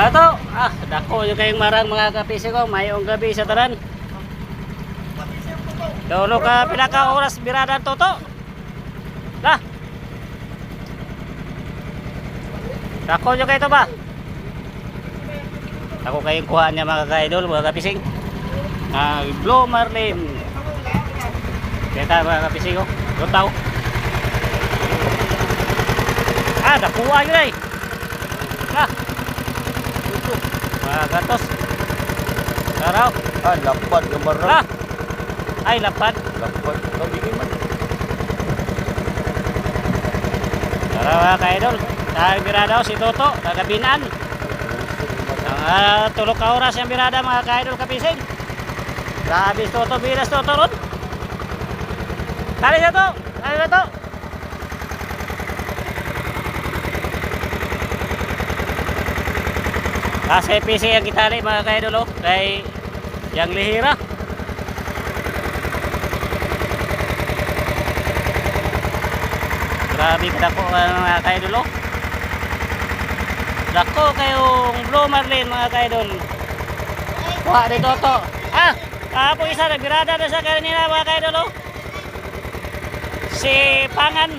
Ato, dako yung kayong marang mga kapisi ko, mayong gabi sa tanan. Dono ka pila ka oras birada toto. Lah. Dako yung kayo to ba? Ako kayong kuha niya mga ka-idol, mga kapising. Blue Marlin. Kita mga kapising ko, lutaw. Dakuha yun ay. Lah. Mga gatos. Taraw. Lapad ng barang. Lah. Ay, lapad. Lapad. Hindi man. Tara mga ka-idol. Dahil birada si Toto, nagabinaan. Tulog ka oras yung birada mga ka-idol kapising. Grabe si Toto, bilas Toto ron. Tali na to. Tali na to. Sa PC ang kitali mga ka-idol kay yang lihira. Grabe ka dako mga ka-idol. Dako kayong Blue Marlin mga ka-idol. Kuha dito to. Kahapon isa nagbirada na sa kanina mga ka-idol. Si Pangan.